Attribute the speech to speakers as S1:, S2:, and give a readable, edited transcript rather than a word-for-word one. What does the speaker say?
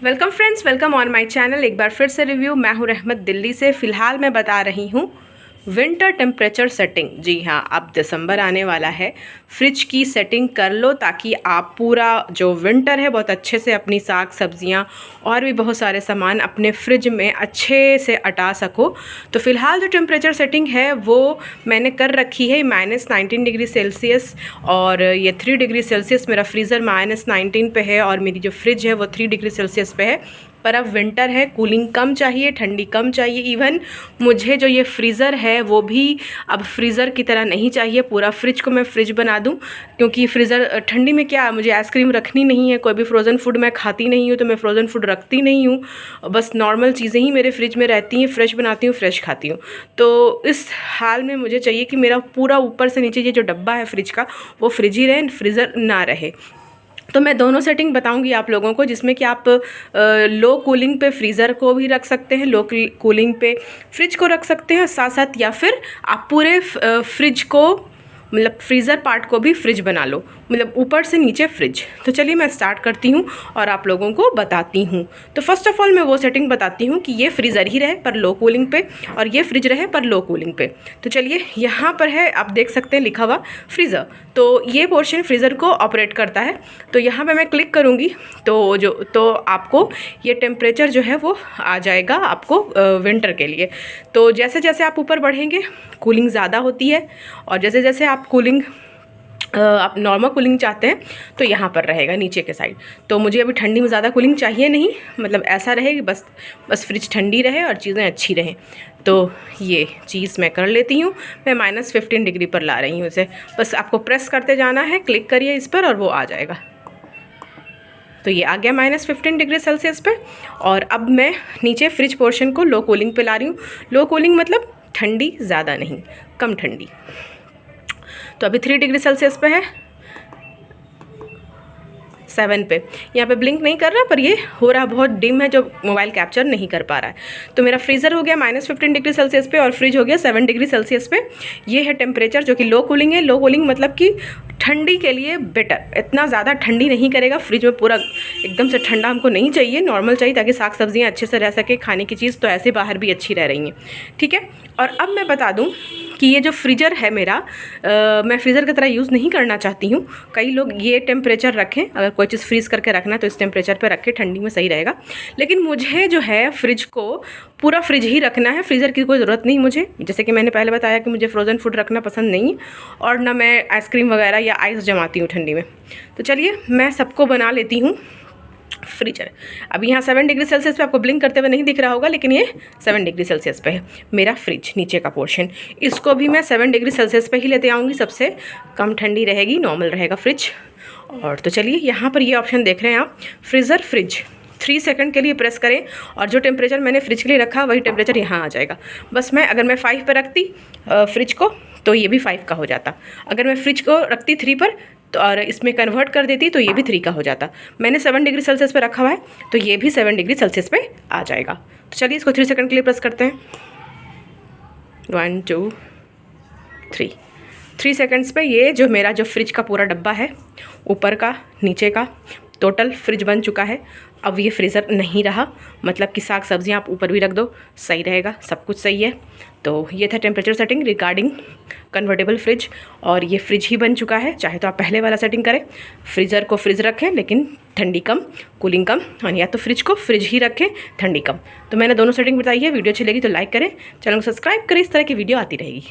S1: Welcome friends, welcome on my channel. एक बार फिर से रिव्यू। मैं हूँ रहमत दिल्ली से। फ़िलहाल मैं बता रही हूँ विंटर टेम्परेचर सेटिंग। जी हाँ, अब दिसंबर आने वाला है। फ्रिज की सेटिंग कर लो ताकि आप पूरा जो विंटर है बहुत अच्छे से अपनी साग सब्जियां और भी बहुत सारे सामान अपने फ्रिज में अच्छे से अटा सको। तो फ़िलहाल जो टेम्परेचर सेटिंग है वो मैंने कर रखी है -19 डिग्री सेल्सियस, और ये 3 डिग्री सेल्सियस मेरा फ्रीज़र -19 पे है और मेरी जो फ्रिज है वो 3 डिग्री सेल्सियस पे है। पर अब विंटर है, कूलिंग कम चाहिए, ठंडी कम चाहिए। इवन मुझे जो ये फ्रीज़र है वो भी अब फ्रीज़र की तरह नहीं चाहिए। पूरा फ्रिज को मैं फ्रिज बना दूं, क्योंकि फ्रीज़र ठंडी में क्या, मुझे आइसक्रीम रखनी नहीं है, कोई भी फ्रोज़न फूड मैं खाती नहीं हूँ, तो मैं फ्रोज़न फूड रखती नहीं हूँ। बस नॉर्मल चीज़ें ही मेरे फ्रिज में रहती हैं, फ्रेश बनाती हूँ, फ्रेश खाती हूँ। तो इस हाल में मुझे चाहिए कि मेरा पूरा ऊपर से नीचे ये जो डब्बा है फ्रिज का वो फ्रिज ही रहे, फ्रीज़र ना रहे। तो मैं दोनों सेटिंग बताऊंगी आप लोगों को, जिसमें कि आप लो कूलिंग पे फ्रीज़र को भी रख सकते हैं, लो कूलिंग पे फ्रिज को रख सकते हैं साथ साथ, या फिर आप पूरे फ्रिज को मतलब फ्रीज़र पार्ट को भी फ्रिज बना लो, मतलब ऊपर से नीचे फ्रिज। तो चलिए मैं स्टार्ट करती हूँ और आप लोगों को बताती हूँ। तो फर्स्ट ऑफ ऑल मैं वो सेटिंग बताती हूँ कि ये फ्रीज़र ही रहे पर लो कूलिंग पे, और ये फ्रिज रहे पर लो कूलिंग पे। तो चलिए, यहाँ पर है, आप देख सकते हैं लिखा हुआ फ्रीज़र। तो ये पोर्शन फ्रीज़र को ऑपरेट करता है। तो यहाँ पे मैं क्लिक करूँगी तो आपको ये टेम्परेचर जो है वो आ जाएगा आपको विंटर के लिए। तो जैसे जैसे आप ऊपर बढ़ेंगे कूलिंग ज़्यादा होती है, और जैसे जैसे आप आप नॉर्मल कूलिंग चाहते हैं तो यहाँ पर रहेगा नीचे के साइड। तो मुझे अभी ठंडी में ज़्यादा कूलिंग चाहिए नहीं, मतलब ऐसा रहे कि बस फ्रिज ठंडी रहे और चीज़ें अच्छी रहें। तो ये चीज़ मैं कर लेती हूँ। मैं -15 डिग्री पर ला रही हूँ इसे। बस आपको प्रेस करते जाना है, क्लिक करिए इस पर और वो आ जाएगा। तो ये आ गया -15 डिग्री सेल्सियस पे। और अब मैं नीचे फ्रिज पोर्शन को लो कूलिंग पे ला रही हूँ। लो कूलिंग मतलब ठंडी ज़्यादा नहीं, कम ठंडी। तो अभी 3 डिग्री सेल्सियस पे है, 7 पे। यहाँ पे ब्लिंक नहीं कर रहा, पर ये हो रहा बहुत डिम है, जो मोबाइल कैप्चर नहीं कर पा रहा है। तो मेरा फ्रीज़र हो गया -15 डिग्री सेल्सियस पे और फ्रिज हो गया 7 डिग्री सेल्सियस पे। ये है टेम्परेचर जो कि लो कूलिंग है। लो कूलिंग मतलब कि ठंडी के लिए बेटर, इतना ज़्यादा ठंडी नहीं करेगा। फ्रिज में पूरा एकदम से ठंडा हमको नहीं चाहिए, नॉर्मल चाहिए ताकि साग सब्जियाँ अच्छे से रह सके। खाने की चीज़ तो ऐसे बाहर भी अच्छी रह रही हैं, ठीक है। और अब मैं बता दूं कि ये जो फ्रीज़र है मेरा, मैं फ्रीज़र की तरह यूज़ नहीं करना चाहती हूँ। कई लोग ये टेम्परेचर रखें, अगर कोई चीज़ फ्रीज़ करके रखना है तो इस टेम्परेचर पे रखें, ठंडी में सही रहेगा। लेकिन मुझे जो है फ्रिज को पूरा फ्रिज ही रखना है, फ्रीज़र की कोई ज़रूरत नहीं मुझे। जैसे कि मैंने पहले बताया कि मुझे फ्रोज़न फूड रखना पसंद नहीं, और ना मैं आइसक्रीम वगैरह या आइस जमाती हूँ ठंडी में। तो चलिए मैं सबको बना लेती हूँ फ्रीजर। अब यहाँ 7 डिग्री सेल्सियस पे आपको ब्लिंक करते हुए नहीं दिख रहा होगा, लेकिन ये 7 डिग्री सेल्सियस पे है मेरा फ्रिज, नीचे का पोर्शन। इसको भी मैं 7 डिग्री सेल्सियस पे ही लेते आऊँगी, सबसे कम ठंडी रहेगी, नॉर्मल रहेगा फ्रिज। और तो चलिए, यहाँ पर ये ऑप्शन देख रहे हैं आप, फ्रीज़र फ्रिज। 3 सेकंड के लिए प्रेस करें और जो टेम्परेचर मैंने फ्रिज के लिए रखा वही टेम्परेचर यहाँ आ जाएगा। बस अगर मैं 5 पर रखती फ्रिज को तो ये भी 5 का हो जाता। अगर मैं फ्रिज को रखती 3 पर तो और इसमें कन्वर्ट कर देती तो ये भी 3 का हो जाता। मैंने 7 डिग्री सेल्सियस पे रखा हुआ है तो ये भी 7 डिग्री सेल्सियस पे आ जाएगा। तो चलिए इसको 3 सेकंड के लिए प्रेस करते हैं। 1 2 3 सेकंड्स पे ये जो मेरा जो फ्रिज का पूरा डब्बा है, ऊपर का नीचे का टोटल फ्रिज बन चुका है। अब ये फ्रीज़र नहीं रहा, मतलब कि साग सब्जियाँ आप ऊपर भी रख दो, सही रहेगा, सब कुछ सही है। तो ये था temperature setting regarding convertible fridge, और ये फ्रिज ही बन चुका है। चाहे तो आप पहले वाला सेटिंग करें, फ्रीज़र को फ्रिज रखें लेकिन ठंडी कम, कूलिंग कम, और या तो फ्रिज को फ्रिज ही रखें, ठंडी कम। तो मैंने दोनों सेटिंग बताई है। वीडियो अच्छी लगी तो लाइक करें, चैनल को सब्सक्राइब करें, इस तरह की वीडियो आती रहेगी।